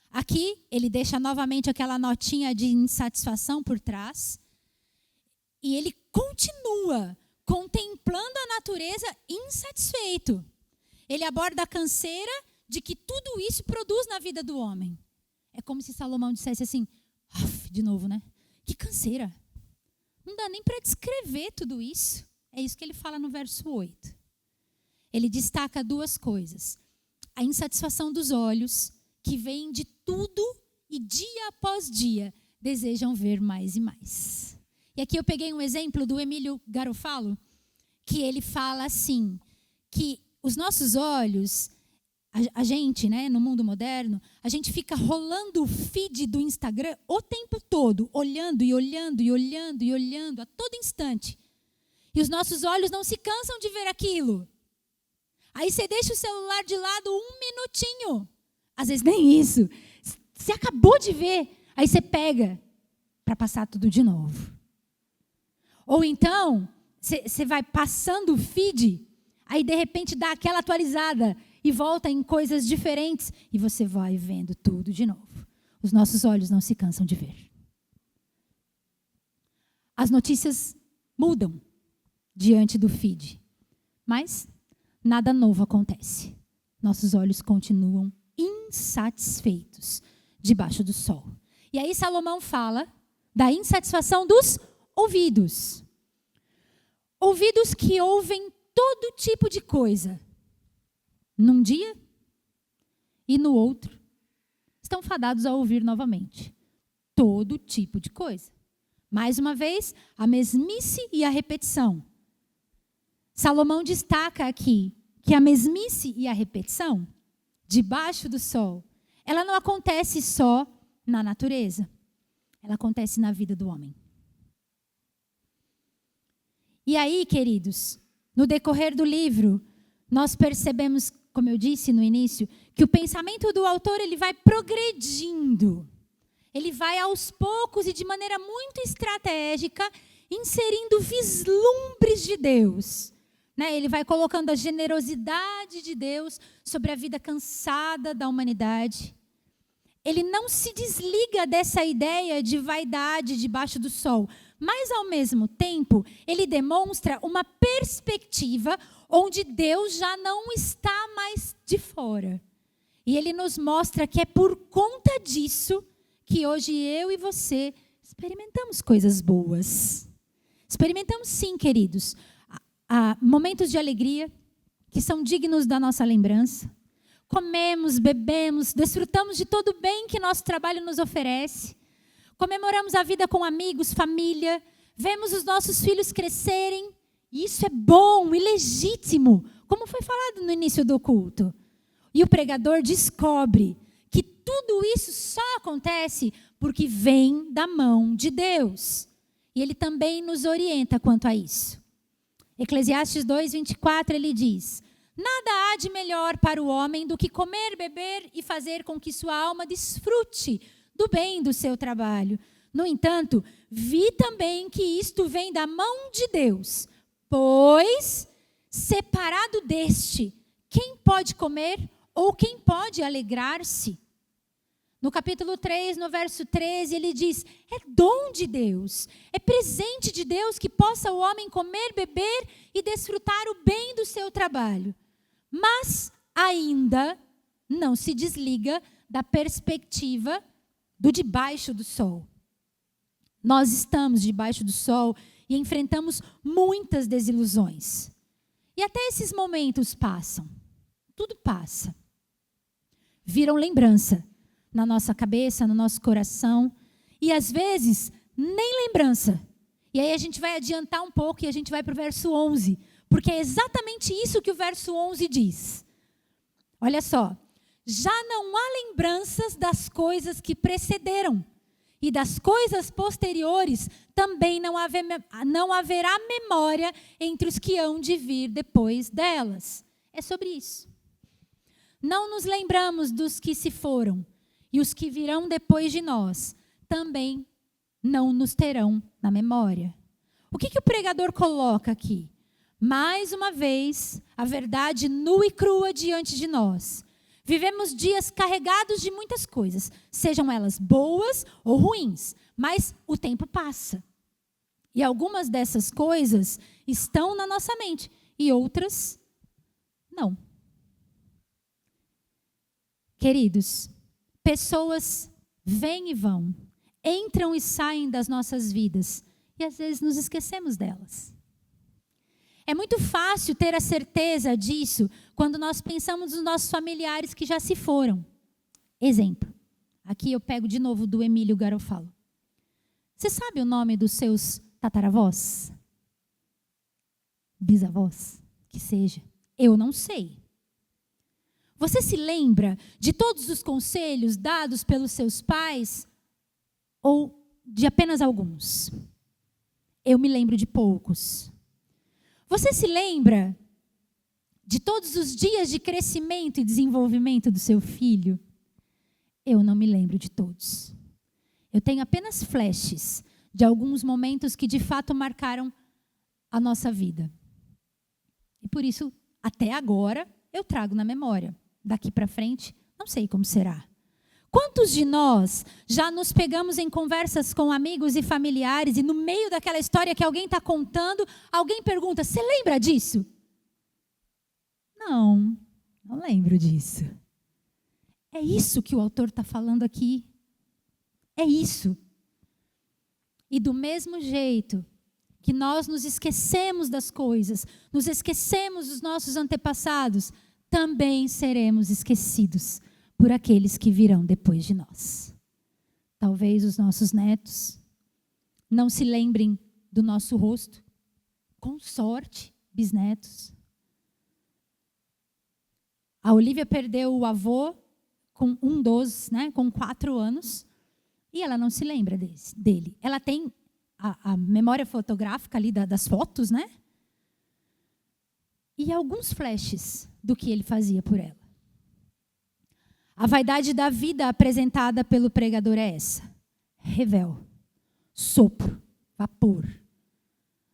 Aqui, ele deixa novamente aquela notinha de insatisfação por trás. E ele continua contemplando a natureza insatisfeito. Ele aborda a canseira de que tudo isso produz na vida do homem. É como se Salomão dissesse assim, de novo, né? Que canseira. Não dá nem para descrever tudo isso. É isso que ele fala no verso 8. ele destaca duas coisas. A insatisfação dos olhos, que vem de tudo e dia após dia desejam ver mais e mais. E aqui eu peguei um exemplo do Emílio Garofalo, que ele fala assim, que os nossos olhos, a gente, né, no mundo moderno, a gente fica rolando o feed do Instagram o tempo todo, olhando e olhando e olhando e olhando a todo instante. E os nossos olhos não se cansam de ver aquilo. Aí você deixa o celular de lado 1 minutinho. Às vezes nem isso. Você acabou de ver, aí você pega para passar tudo de novo. Ou então, você vai passando o feed, aí de repente dá aquela atualizada e volta em coisas diferentes e você vai vendo tudo de novo. Os nossos olhos não se cansam de ver. As notícias mudam diante do feed, mas nada novo acontece. Nossos olhos continuam insatisfeitos debaixo do sol. E aí Salomão fala da insatisfação dos ouvidos. Ouvidos que ouvem todo tipo de coisa. Num dia e no outro, estão fadados a ouvir novamente. Todo tipo de coisa. Mais uma vez, a mesmice e a repetição. Salomão destaca aqui que a mesmice e a repetição, debaixo do sol, ela não acontece só na natureza. Ela acontece na vida do homem. E aí, queridos, no decorrer do livro, nós percebemos, como eu disse no início, que o pensamento do autor ele vai progredindo. Ele vai aos poucos e de maneira muito estratégica inserindo vislumbres de Deus. Ele vai colocando a generosidade de Deus sobre a vida cansada da humanidade. Ele não se desliga dessa ideia de vaidade debaixo do sol, mas, ao mesmo tempo, ele demonstra uma perspectiva onde Deus já não está mais de fora. E ele nos mostra que é por conta disso que hoje eu e você experimentamos coisas boas. Experimentamos sim, queridos. Há momentos de alegria que são dignos da nossa lembrança. Comemos, bebemos, desfrutamos de todo o bem que nosso trabalho nos oferece. Comemoramos a vida com amigos, família. Vemos os nossos filhos crescerem. E isso é bom e legítimo, como foi falado no início do culto. E o pregador descobre que tudo isso só acontece porque vem da mão de Deus. E ele também nos orienta quanto a isso. Eclesiastes 2:24, ele diz: nada há de melhor para o homem do que comer, beber e fazer com que sua alma desfrute do bem do seu trabalho. No entanto, vi também que isto vem da mão de Deus, pois, separado deste, quem pode comer ou quem pode alegrar-se? No capítulo 3, no verso 13, ele diz: é dom de Deus, é presente de Deus que possa o homem comer, beber e desfrutar o bem do seu trabalho. Mas ainda não se desliga da perspectiva do debaixo do sol. Nós estamos debaixo do sol e enfrentamos muitas desilusões. E até esses momentos passam. Tudo passa. Viram lembrança na nossa cabeça, no nosso coração. E às vezes, nem lembrança. E aí a gente vai adiantar um pouco e a gente vai para o verso 11. Porque é exatamente isso que o verso 11 diz. Olha só. Já não há lembranças das coisas que precederam. E das coisas posteriores também não haverá memória entre os que hão de vir depois delas. É sobre isso. Não nos lembramos dos que se foram. E os que virão depois de nós também não nos terão na memória. O que o pregador coloca aqui? Mais uma vez, a verdade nua e crua diante de nós. Vivemos dias carregados de muitas coisas, sejam elas boas ou ruins, mas o tempo passa. E algumas dessas coisas estão na nossa mente e outras não. Queridos, pessoas vêm e vão, entram e saem das nossas vidas e às vezes nos esquecemos delas. É muito fácil ter a certeza disso quando nós pensamos nos nossos familiares que já se foram. Exemplo. Aqui eu pego de novo do Emílio Garofalo. Você sabe o nome dos seus tataravós? Bisavós? Que seja. Eu não sei. Você se lembra de todos os conselhos dados pelos seus pais? Ou de apenas alguns? Eu me lembro de poucos. Você se lembra de todos os dias de crescimento e desenvolvimento do seu filho? Eu não me lembro de todos. Eu tenho apenas flashes de alguns momentos que de fato marcaram a nossa vida. E por isso, até agora, eu trago na memória. Daqui para frente, não sei como será. Quantos de nós já nos pegamos em conversas com amigos e familiares e no meio daquela história que alguém está contando, alguém pergunta, você lembra disso? Não lembro disso. É isso que o autor está falando aqui. É isso. E do mesmo jeito que nós nos esquecemos das coisas, nos esquecemos dos nossos antepassados, também seremos esquecidos por aqueles que virão depois de nós. Talvez os nossos netos não se lembrem do nosso rosto, com sorte, bisnetos. A Olivia perdeu o avô com com 4 anos, e ela não se lembra dele. Ela tem a memória fotográfica ali das fotos, né? E alguns flashes do que ele fazia por ela. A vaidade da vida apresentada pelo pregador é essa: revel, sopro, vapor.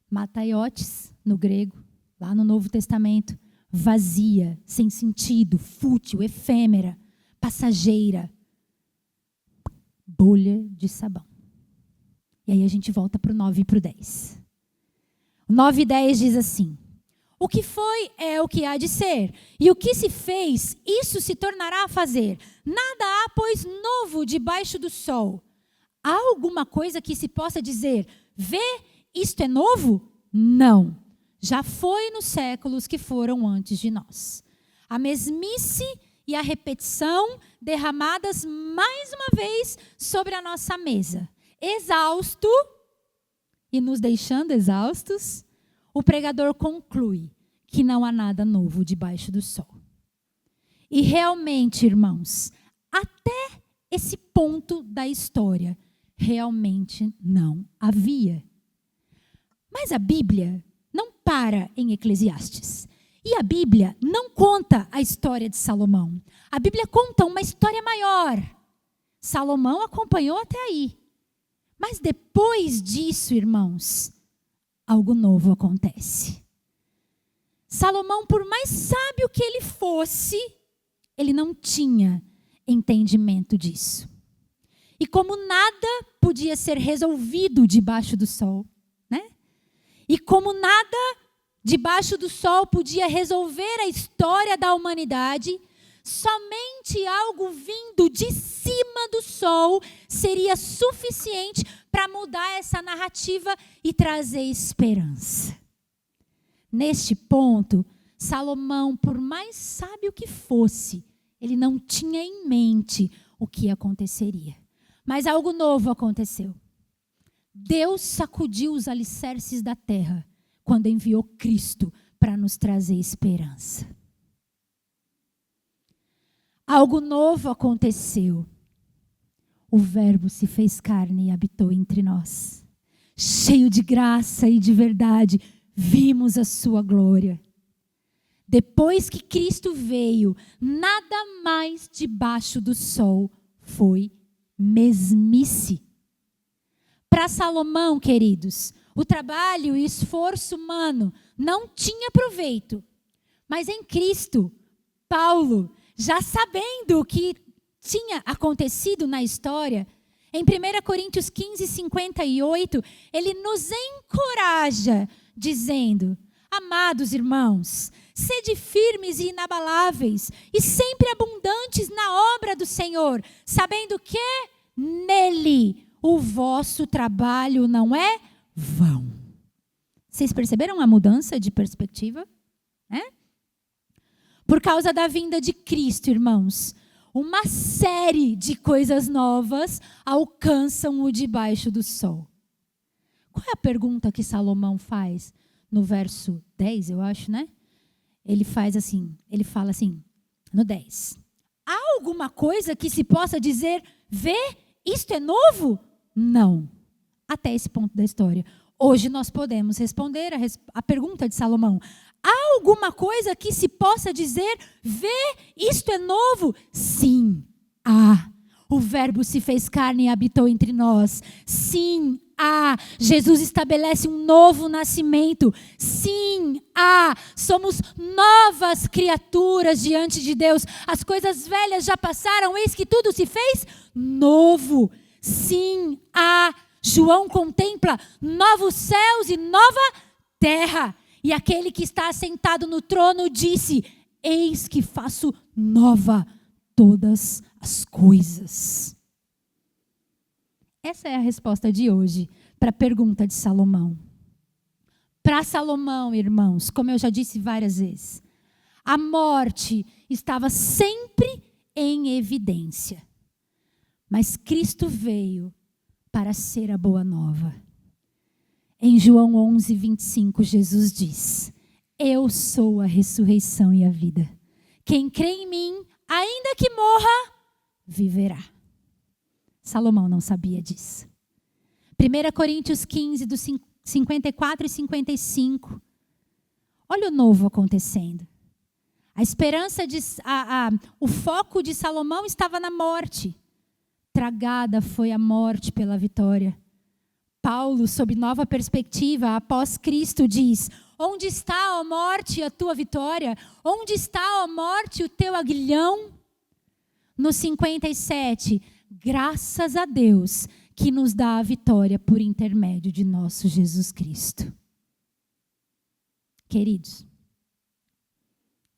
Mataiotes, no grego, lá no Novo Testamento, vazia, sem sentido, fútil, efêmera, passageira, bolha de sabão. E aí a gente volta para o 9 e para o 10. O 9 e 10 diz assim: o que foi é o que há de ser, e o que se fez, isso se tornará a fazer. Nada há, pois, novo debaixo do sol. Há alguma coisa que se possa dizer, vê, isto é novo? Não. Já foi nos séculos que foram antes de nós. A mesmice e a repetição derramadas mais uma vez sobre a nossa mesa. Exausto, e nos deixando exaustos, o pregador conclui que não há nada novo debaixo do sol. E realmente, irmãos, até esse ponto da história, realmente não havia. Mas a Bíblia não para em Eclesiastes. E a Bíblia não conta a história de Salomão. A Bíblia conta uma história maior. Salomão acompanhou até aí. Mas depois disso, irmãos, algo novo acontece. Salomão, por mais sábio que ele fosse, ele não tinha entendimento disso. E como nada podia ser resolvido debaixo do sol, né? E como nada debaixo do sol podia resolver a história da humanidade, somente algo vindo de cima do sol seria suficiente para mudar essa narrativa e trazer esperança. Neste ponto, Salomão, por mais sábio que fosse, ele não tinha em mente o que aconteceria. Mas algo novo aconteceu. Deus sacudiu os alicerces da terra quando enviou Cristo para nos trazer esperança. Algo novo aconteceu. O Verbo se fez carne e habitou entre nós. Cheio de graça e de verdade, vimos a sua glória. Depois que Cristo veio, nada mais debaixo do sol foi mesmice. Para Salomão, queridos, o trabalho e o esforço humano não tinha proveito. Mas em Cristo, Paulo, já sabendo o que tinha acontecido na história, em 1 Coríntios 15, 58, ele nos encoraja, dizendo: amados irmãos, sede firmes e inabaláveis, e sempre abundantes na obra do Senhor, sabendo que nele o vosso trabalho não é vão. Vocês perceberam a mudança de perspectiva? Por causa da vinda de Cristo, irmãos, uma série de coisas novas alcançam o debaixo do sol. Qual é a pergunta que Salomão faz no verso 10, eu acho, né? Ele fala assim, no 10. Há alguma coisa que se possa dizer, vê, isto é novo? Não. Até esse ponto da história. Hoje nós podemos responder a pergunta de Salomão. Há alguma coisa que se possa dizer, vê, isto é novo? Sim, há. O Verbo se fez carne e habitou entre nós. Sim, há. Jesus estabelece um novo nascimento. Sim, há. Somos novas criaturas diante de Deus. As coisas velhas já passaram, eis que tudo se fez novo. Sim, há. João contempla novos céus e nova terra. E aquele que está assentado no trono disse, eis que faço nova todas as coisas. Essa é a resposta de hoje para a pergunta de Salomão. Para Salomão, irmãos, como eu já disse várias vezes, a morte estava sempre em evidência. Mas Cristo veio para ser a boa nova. Em João 11, 25, Jesus diz, eu sou a ressurreição e a vida. Quem crê em mim, ainda que morra, viverá. Salomão não sabia disso. 1 Coríntios 15, dos 54 e 55. Olha o novo acontecendo. A esperança, o foco de Salomão estava na morte. Tragada foi a morte pela vitória. Paulo, sob nova perspectiva, após Cristo, diz, onde está, ó morte, a tua vitória? Onde está, ó morte, o teu aguilhão? No 57, graças a Deus que nos dá a vitória por intermédio de nosso Jesus Cristo. Queridos,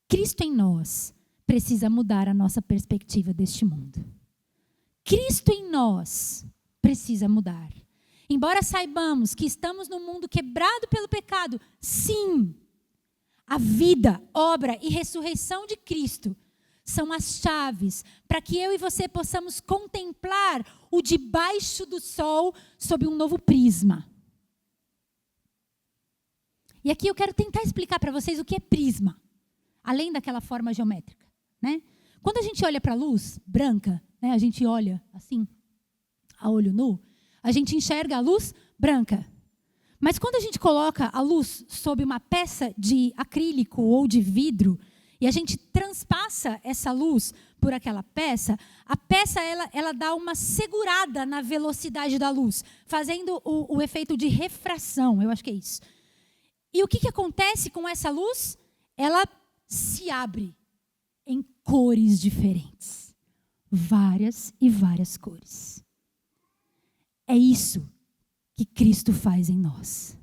Cristo em nós precisa mudar a nossa perspectiva deste mundo. Cristo em nós precisa mudar. Embora saibamos que estamos num mundo quebrado pelo pecado, sim, a vida, obra e ressurreição de Cristo são as chaves para que eu e você possamos contemplar o debaixo do sol sob um novo prisma. E aqui eu quero tentar explicar para vocês o que é prisma, além daquela forma geométrica, né? Quando a gente olha para a luz branca, né, a gente olha assim, a olho nu, a gente enxerga a luz branca. Mas quando a gente coloca a luz sob uma peça de acrílico ou de vidro, e a gente transpassa essa luz por aquela peça, a peça ela dá uma segurada na velocidade da luz, fazendo o efeito de refração, eu acho que é isso. E o que acontece com essa luz? Ela se abre em cores diferentes. Várias e várias cores. É isso que Cristo faz em nós.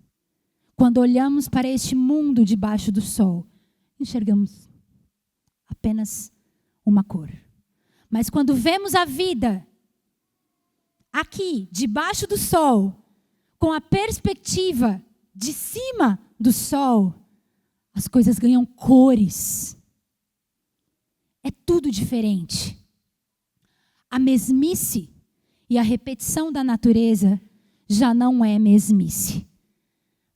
Quando olhamos para este mundo debaixo do sol, enxergamos apenas uma cor. Mas quando vemos a vida aqui, debaixo do sol, com a perspectiva de cima do sol, as coisas ganham cores. É tudo diferente. A mesmice e a repetição da natureza já não é mesmice,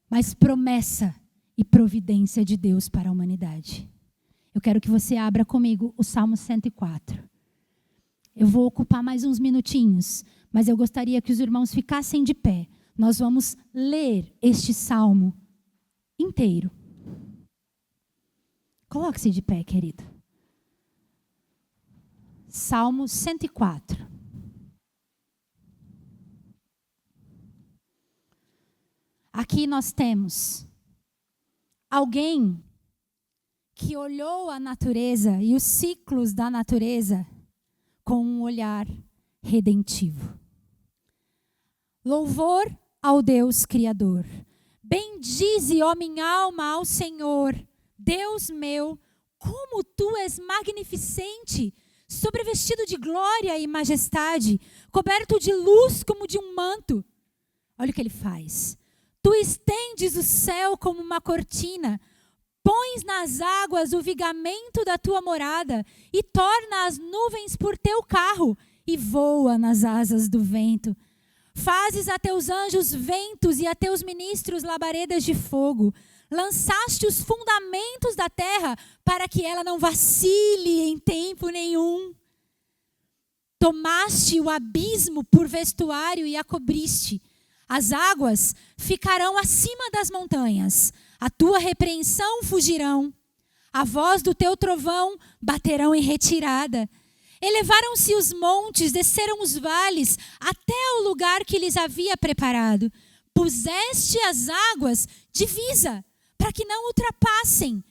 mas promessa e providência de Deus para a humanidade. Eu quero que você abra comigo o Salmo 104. Eu vou ocupar mais uns minutinhos, mas eu gostaria que os irmãos ficassem de pé. Nós vamos ler este salmo inteiro. Coloque-se de pé, querido. Salmo 104. Aqui nós temos alguém que olhou a natureza e os ciclos da natureza com um olhar redentivo. Louvor ao Deus Criador. Bendize, ó minha alma, ao Senhor. Deus meu, como tu és magnificente, sobrevestido de glória e majestade, coberto de luz como de um manto. Olha o que ele faz. Tu estendes o céu como uma cortina, pões nas águas o vigamento da tua morada e torna as nuvens por teu carro e voa nas asas do vento. Fazes a teus anjos ventos e a teus ministros labaredas de fogo. Lançaste os fundamentos da terra para que ela não vacile em tempo nenhum. Tomaste o abismo por vestuário e a cobriste. As águas ficarão acima das montanhas. A tua repreensão fugirão. A voz do teu trovão baterão em retirada. Elevaram-se os montes, desceram os vales, até o lugar que lhes havia preparado. Puseste as águas divisa, para que não ultrapassem.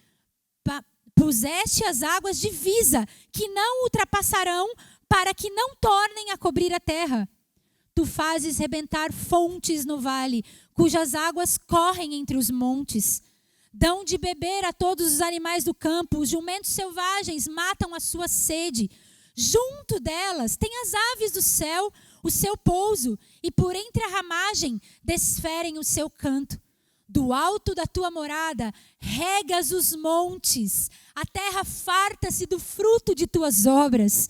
Puseste as águas divisa, que não ultrapassarão, para que não tornem a cobrir a terra. Tu fazes rebentar fontes no vale, cujas águas correm entre os montes. Dão de beber a todos os animais do campo, os jumentos selvagens matam a sua sede. Junto delas tem as aves do céu, o seu pouso, e por entre a ramagem desferem o seu canto. Do alto da tua morada regas os montes, a terra farta-se do fruto de tuas obras.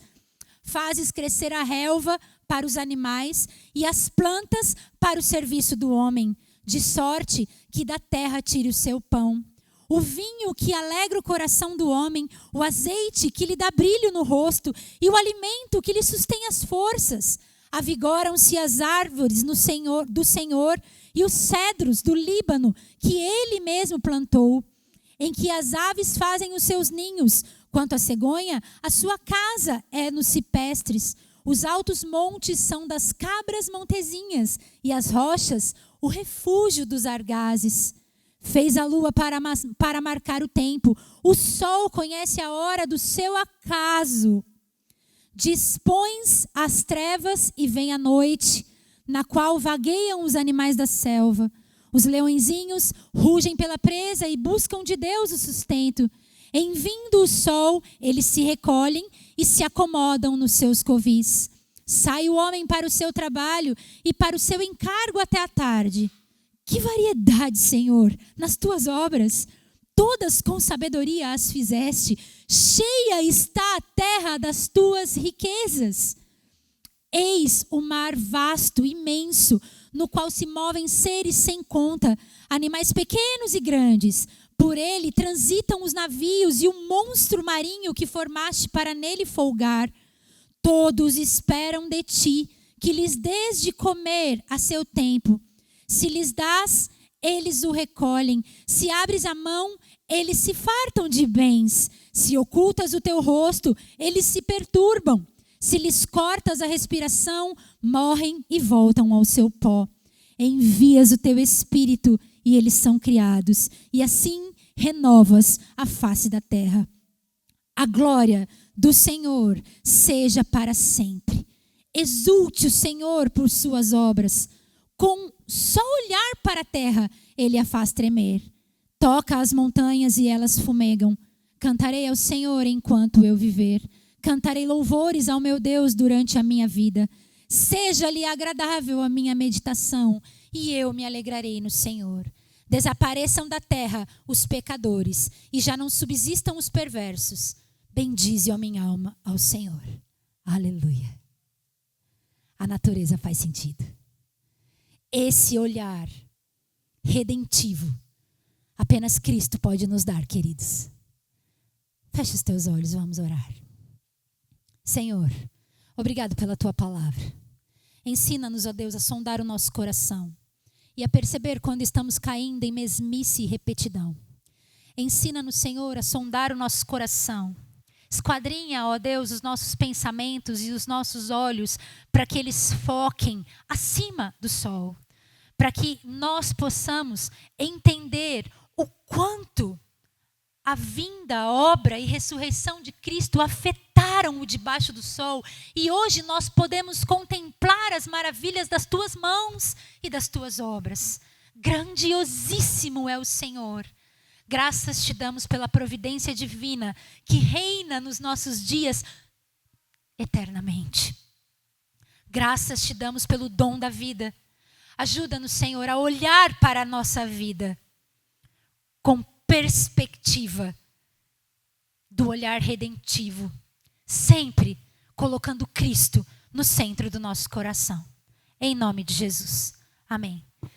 Fazes crescer a relva para os animais e as plantas para o serviço do homem, de sorte que da terra tire o seu pão. O vinho que alegra o coração do homem, o azeite que lhe dá brilho no rosto e o alimento que lhe sustém as forças. Avigoram-se as árvores do Senhor e os cedros do Líbano que ele mesmo plantou, em que as aves fazem os seus ninhos. Quanto à cegonha, a sua casa é nos cipestres. Os altos montes são das cabras montezinhas e as rochas o refúgio dos argazes. Fez a lua para marcar o tempo. O sol conhece a hora do seu acaso. Dispões as trevas e vem a noite, na qual vagueiam os animais da selva. Os leõezinhos rugem pela presa e buscam de Deus o sustento. Em vindo o sol, eles se recolhem e se acomodam nos seus covis. Sai o homem para o seu trabalho e para o seu encargo até a tarde. Que variedade, Senhor, nas tuas obras! Todas com sabedoria as fizeste. Cheia está a terra das tuas riquezas. Eis o mar vasto, imenso, no qual se movem seres sem conta, animais pequenos e grandes. Por ele transitam os navios e o monstro marinho que formaste para nele folgar. Todos esperam de ti, que lhes dês de comer a seu tempo. Se lhes dás, eles o recolhem. Se abres a mão, eles se fartam de bens. Se ocultas o teu rosto, eles se perturbam. Se lhes cortas a respiração, morrem e voltam ao seu pó. Envias o teu espírito e eles são criados. E assim renovas a face da terra. A glória do Senhor seja para sempre. Exulte o Senhor por suas obras. Com só olhar para a terra, ele a faz tremer. Toca as montanhas e elas fumegam. Cantarei ao Senhor enquanto eu viver. Cantarei louvores ao meu Deus durante a minha vida. Seja-lhe agradável a minha meditação e eu me alegrarei no Senhor. Desapareçam da terra os pecadores e já não subsistam os perversos. Bendize, ó minha alma, ao Senhor. Aleluia. A natureza faz sentido. Esse olhar redentivo, apenas Cristo pode nos dar, queridos. Feche os teus olhos, vamos orar. Senhor, obrigado pela tua palavra. Ensina-nos, ó Deus, a sondar o nosso coração e a perceber quando estamos caindo em mesmice e repetidão. Ensina-nos, Senhor, a sondar o nosso coração. Esquadrinha, ó Deus, os nossos pensamentos e os nossos olhos para que eles foquem acima do sol. Para que nós possamos entender o quanto a vinda, a obra e ressurreição de Cristo afetaram o debaixo do sol. E hoje nós podemos contemplar as maravilhas das tuas mãos e das tuas obras. Grandiosíssimo é o Senhor. Graças te damos pela providência divina que reina nos nossos dias eternamente. Graças te damos pelo dom da vida. Ajuda-nos, Senhor, a olhar para a nossa vida com perspectiva do olhar redentivo, sempre colocando Cristo no centro do nosso coração. Em nome de Jesus. Amém.